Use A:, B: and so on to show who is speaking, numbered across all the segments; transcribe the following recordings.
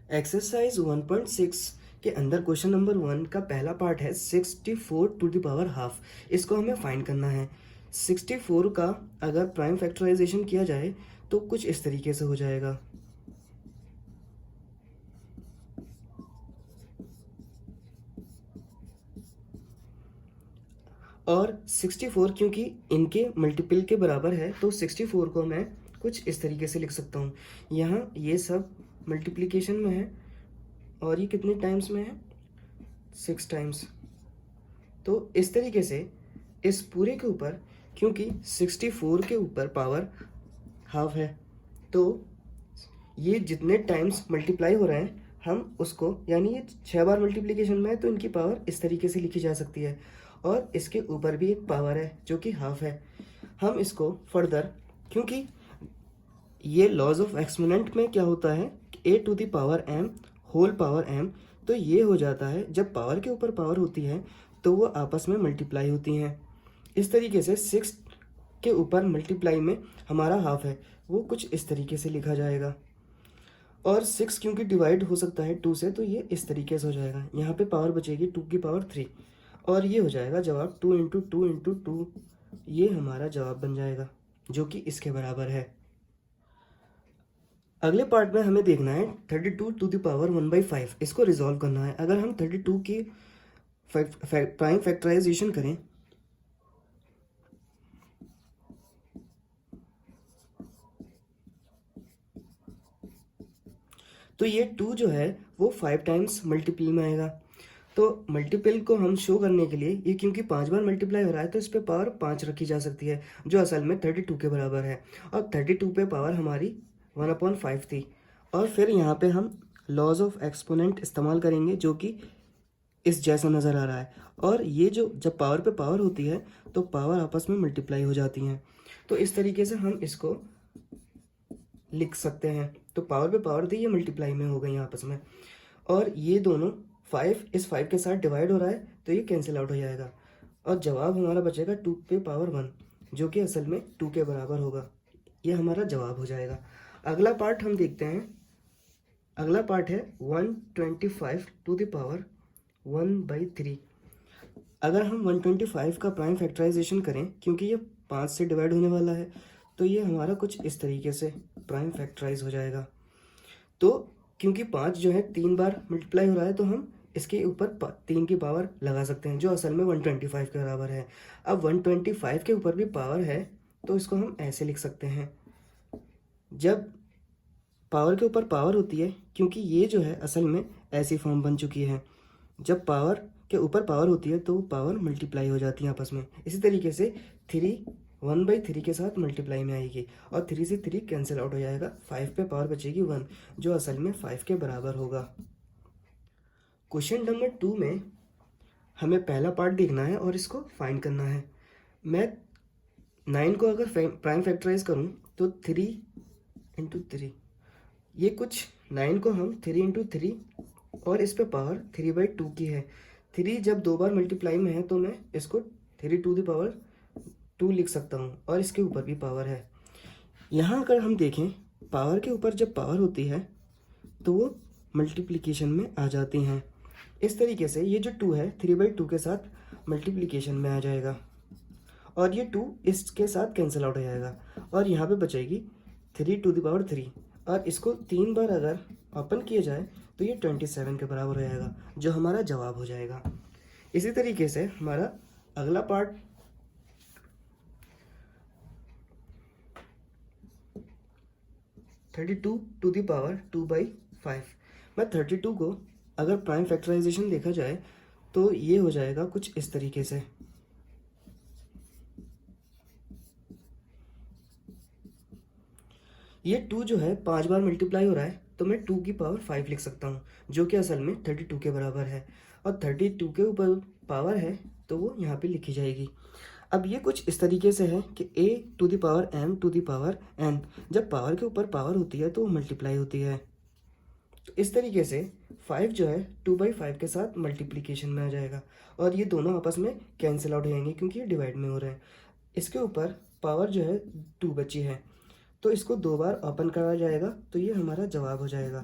A: Exercise 1.6 के अंदर question number 1 का पहला पार्ट है 64 टू द पावर हाफ। इसको हमें फाइंड करना है। 64 का अगर प्राइम फैक्टराइजेशन किया जाए तो कुछ इस तरीके से हो जाएगा। और 64 क्योंकि इनके मल्टीपल के बराबर है तो 64 को मैं कुछ इस तरीके से लिख सकता हूँ। यहाँ ये सब मल्टीप्लिकेशन में है और ये कितने टाइम्स में है, 6 टाइम्स। तो इस तरीके से इस पूरे के ऊपर, क्योंकि 64 के ऊपर पावर हाफ है, तो ये जितने टाइम्स मल्टीप्लाई हो रहे हैं हम उसको, यानी ये 6 बार मल्टीप्लिकेशन में है तो इनकी पावर इस तरीके से लिखी जा सकती है। और इसके ऊपर भी एक पावर है जो कि हाफ है। हम इसको फर्दर, क्योंकि ये लॉज ऑफ एक्सपोनेंट में क्या होता है, a to the power m whole power m, तो ये हो जाता है जब पावर के ऊपर पावर होती है तो वो आपस में मल्टीप्लाई होती हैं। इस तरीके से 6 के ऊपर मल्टीप्लाई में हमारा हाफ है, वो कुछ इस तरीके से लिखा जाएगा। और 6 क्योंकि डिवाइड हो सकता है 2 से, तो ये इस तरीके से हो जाएगा। यहाँ पे पावर बचेगी 2 की पावर 3 और ये हो जाएगा जवाब 2 इंटू 2 इंटू 2। ये हमारा जवाब बन जाएगा जो कि इसके बराबर है। अगले पार्ट में हमें देखना है 32 टू द पावर 1/5। इसको रिजॉल्व करना है। अगर हम 32 की प्राइम फैक्टराइजेशन करें तो ये 2 जो है वो 5 टाइम्स मल्टीपल में आएगा। तो मल्टीपल को हम शो करने के लिए, ये क्योंकि 5 बार मल्टीप्लाई हो रहा है तो इस पे पावर 5 रखी जा सकती है जो असल में 32 के बराबर है। और 32 पे पावर हमारी 1/5 थी। और फिर यहाँ पे हम लॉज ऑफ एक्सपोनेंट इस्तेमाल करेंगे जो कि इस जैसा नज़र आ रहा है। और ये जो जब पावर पे पावर होती है तो पावर आपस में मल्टीप्लाई हो जाती हैं। तो इस तरीके से हम इसको लिख सकते हैं। तो पावर पे पावर थी, ये मल्टीप्लाई में हो गई आपस में। और ये दोनों 5 इस 5 के साथ डिवाइड हो रहा है तो ये कैंसिल आउट हो जाएगा और जवाब हमारा बचेगा 2 पे पावर 1 जो कि असल में 2 के बराबर होगा। ये हमारा जवाब हो जाएगा। अगला पार्ट हम देखते हैं। अगला पार्ट है 125 टू द पावर 1/3। अगर हम 125 का प्राइम फैक्टराइजेशन करें, क्योंकि ये 5 से डिवाइड होने वाला है, तो ये हमारा कुछ इस तरीके से प्राइम फैक्टराइज हो जाएगा। तो क्योंकि 5 जो है 3 बार मल्टीप्लाई हो रहा है तो हम इसके ऊपर 3 की पावर लगा सकते हैं जो असल में 125 के बराबर है। अब 125 के ऊपर भी पावर है तो इसको हम ऐसे लिख सकते हैं। जब पावर के ऊपर पावर होती है, क्योंकि ये जो है असल में ऐसी फॉर्म बन चुकी है, जब पावर के ऊपर पावर होती है तो पावर मल्टीप्लाई हो जाती है आपस में। इसी तरीके से 3 1/3 के साथ मल्टीप्लाई में आएगी और 3 से 3 कैंसिल आउट हो जाएगा। 5 पे पावर बचेगी 1 जो असल में 5 के बराबर होगा। क्वेश्चन नंबर 2 में हमें पहला पार्ट देखना है और इसको फाइंड करना है। मैं 9 को अगर प्राइम फैक्टराइज करूं तो 3 इंटू 3, ये कुछ 9 को हम 3 इंटू 3 और इस पे पावर 3/2 की है। 3 जब 2 बार मल्टीप्लाई में है तो मैं इसको 3 टू द पावर 2 लिख सकता हूँ और इसके ऊपर भी पावर है। यहाँ अगर हम देखें, पावर के ऊपर जब पावर होती है तो वो मल्टीप्लिकेशन में आ जाती हैं। इस तरीके से ये जो 2 है 3/2 के साथ मल्टीप्लिकेशन में आ जाएगा और ये 2 इसके साथ कैंसिल आउट हो जाएगा और यहाँ पे बचेगी 3 टू द पावर 3 और इसको 3 बार अगर ओपन किया जाए तो ये 27 के बराबर हो जाएगा जो हमारा जवाब हो जाएगा। इसी तरीके से हमारा अगला पार्ट 32 टू द पावर 2/5। मैं 32 को अगर प्राइम फैक्टराइजेशन देखा जाए तो ये हो जाएगा कुछ इस तरीके से। ये 2 जो है 5 बार मल्टीप्लाई हो रहा है तो मैं 2 की पावर 5 लिख सकता हूँ जो कि असल में 32 के बराबर है और 32 के ऊपर पावर है तो वो यहाँ पे लिखी जाएगी। अब ये कुछ इस तरीके से है कि a to the power m to the power n, जब पावर के ऊपर पावर होती है तो वो मल्टीप्लाई होती है। तो इस तरीके से 5 जो है 2/5 के साथ मल्टीप्लिकेशन में आ जाएगा और ये दोनों आपस में कैंसिल आउट हो जाएंगे क्योंकि ये डिवाइड में हो रहे हैं। इसके ऊपर पावर जो है 2 बची है तो इसको 2 बार ओपन करा जाएगा तो ये हमारा जवाब हो जाएगा।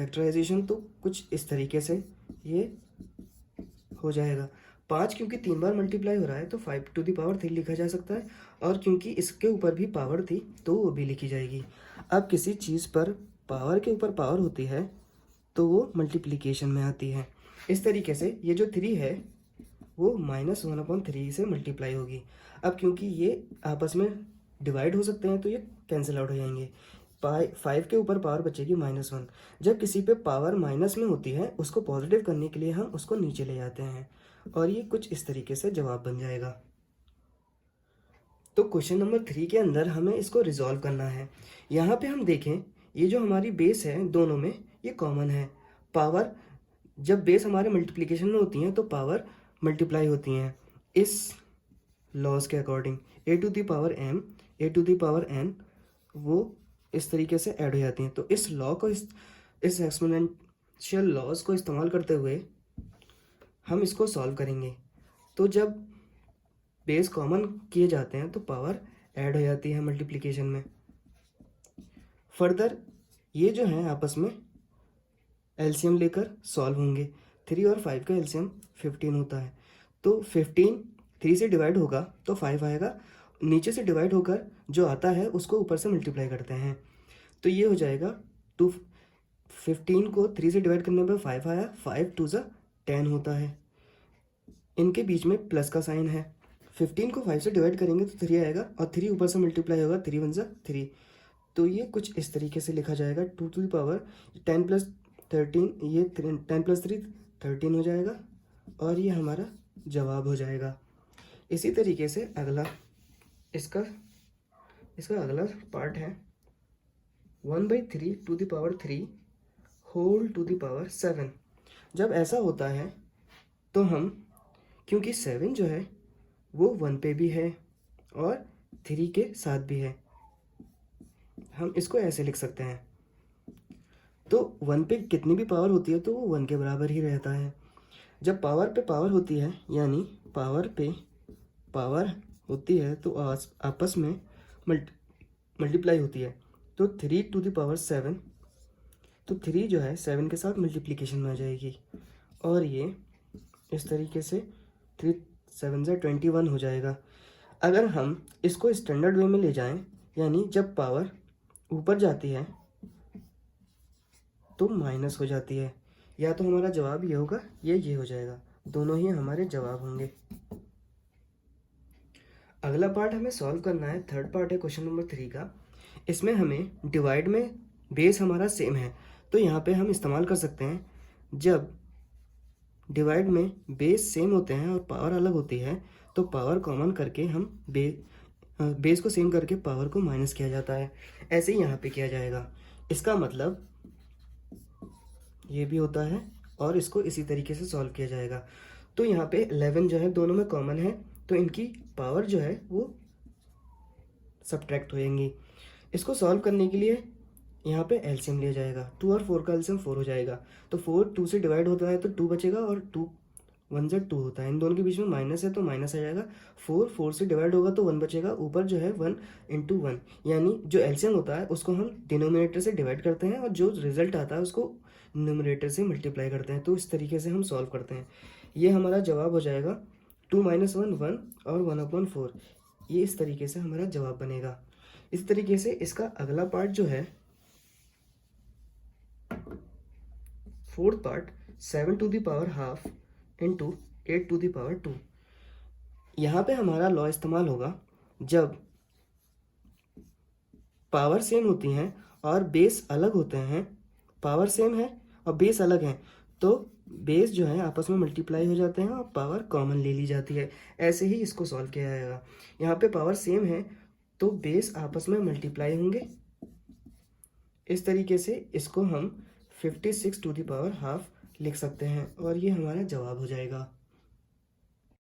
A: फैक्टराइजेशन तो कुछ इस तरीके से ये हो जाएगा। 5 क्योंकि 3 बार मल्टीप्लाई हो रहा है तो 5⁻³ लिखा जा सकता है, और क्योंकि इसके ऊपर भी पावर थी तो वो भी लिखी जाएगी। अब किसी चीज़ पर पावर के ऊपर पावर होती है तो वो मल्टीप्लिकेशन में आती है। इस तरीके से ये जो 3 है वो -1/3 से मल्टीप्लाई होगी। अब क्योंकि ये आपस में डिवाइड हो सकते हैं तो ये कैंसिल आउट हो जाएंगे। 5 के ऊपर पावर बचेगी -1। जब किसी पे पावर माइनस में होती है उसको पॉजिटिव करने के लिए हम उसको नीचे ले जाते हैं, और ये कुछ इस तरीके से जवाब बन जाएगा। तो क्वेश्चन नंबर 3 के अंदर हमें इसको रिजॉल्व करना है। यहाँ पे हम देखें, ये जो हमारी बेस है दोनों में ये कॉमन है। पावर जब बेस हमारे मल्टीप्लिकेशन में होती हैं तो पावर मल्टीप्लाई होती हैं इस लॉज के अकॉर्डिंग। a⁻m a⁻n वो इस तरीके से ऐड हो जाती हैं। तो इस लॉ को इस एक्सपोनेंशियल लॉज को इस्तेमाल करते हुए हम इसको सॉल्व करेंगे। तो जब बेस कॉमन किए जाते हैं तो पावर ऐड हो जाती है मल्टीप्लिकेशन में। फर्दर ये जो है आपस में एलसीएम लेकर सॉल्व होंगे। 3 और 5 का एलसीएम 15 होता है, तो 15 3 से डिवाइड होगा तो 5 आएगा। नीचे से डिवाइड होकर जो आता है उसको ऊपर से मल्टीप्लाई करते हैं, तो ये हो जाएगा 15 को 3 से डिवाइड करने पर 5 आया। 5 2 ज़ा 10 होता है। इनके बीच में प्लस का साइन है। 15 को 5 से डिवाइड करेंगे तो 3 आएगा, और 3 ऊपर से मल्टीप्लाई होगा। 3 1 ज़ा 3, तो ये कुछ इस तरीके से लिखा जाएगा। 2⁻10 + 13, ये 10 + 3 13 हो जाएगा, और ये हमारा जवाब हो जाएगा। इसी तरीके से अगला इसका अगला पार्ट है 1/3⁻³ होल टू द पावर 7। जब ऐसा होता है तो हम, क्योंकि 7 जो है वो 1 पे भी है और 3 के साथ भी है, हम इसको ऐसे लिख सकते हैं। तो 1 पे कितनी भी पावर होती है तो वो 1 के बराबर ही रहता है। जब पावर पे पावर होती है, यानी पावर पे पावर होती है, तो आपस में मल्टीप्लाई होती है। तो 3⁻7, तो 3 जो है 7 के साथ मल्टीप्लिकेशन में आ जाएगी, और ये इस तरीके से 3 7 ज़ा 21 हो जाएगा। अगर हम इसको स्टैंडर्ड वे में ले जाएं, यानी जब पावर ऊपर जाती है तो माइनस हो जाती है, या तो हमारा जवाब ये होगा या ये हो जाएगा, दोनों ही हमारे जवाब होंगे। अगला पार्ट हमें सॉल्व करना है, थर्ड पार्ट है क्वेश्चन नंबर 3 का। इसमें हमें डिवाइड में बेस हमारा सेम है, तो यहाँ पे हम इस्तेमाल कर सकते हैं, जब डिवाइड में बेस सेम होते हैं और पावर अलग होती है तो पावर कॉमन करके हम बेस को सेम करके पावर को माइनस किया जाता है। ऐसे ही यहाँ पे किया जाएगा। इसका मतलब ये भी होता है, और इसको इसी तरीके से सॉल्व किया जाएगा। तो यहाँ पे 11 जो है दोनों में कॉमन है, तो इनकी पावर जो है वो सब्ट्रैक्ट हो जाएंगी। इसको सॉल्व करने के लिए यहाँ पे एलसीएम लिया जाएगा। 2 और 4 का एलसीएम 4 हो जाएगा, तो 4 2 से डिवाइड होता है तो 2 बचेगा, और 2 1 ज़ा 2 होता है। इन दोनों के बीच में माइनस है तो माइनस आ जाएगा। 4 से डिवाइड होगा तो 1 बचेगा, ऊपर जो है 1 × 1, यानी जो एलसीएम होता है उसको हम डिनोमिनेटर से डिवाइड करते हैं और जो रिजल्ट आता है उसको न्यूमरेटर से मल्टीप्लाई करते हैं। तो इस तरीके से हम सॉल्व करते हैं। ये हमारा जवाब हो जाएगा 2 - 1 1 और 1/4। ये इस तरीके से हमारा जवाब बनेगा। इस तरीके से इसका अगला पार्ट जो है fourth part 7 to the power half into 8 to the power 2। यहाँ पे हमारा लॉ इस्तेमाल होगा जब पावर सेम होती हैं और बेस अलग होते हैं, पावर सेम है और बेस अलग हैं, तो बेस जो है आपस में मल्टीप्लाई हो जाते हैं और पावर कॉमन ले ली जाती है। ऐसे ही इसको सॉल्व किया जाएगा। यहाँ पे पावर सेम है तो बेस आपस में मल्टीप्लाई होंगे। इस तरीके से इसको हम 56 टू द पावर हाफ लिख सकते हैं और ये हमारा जवाब हो जाएगा।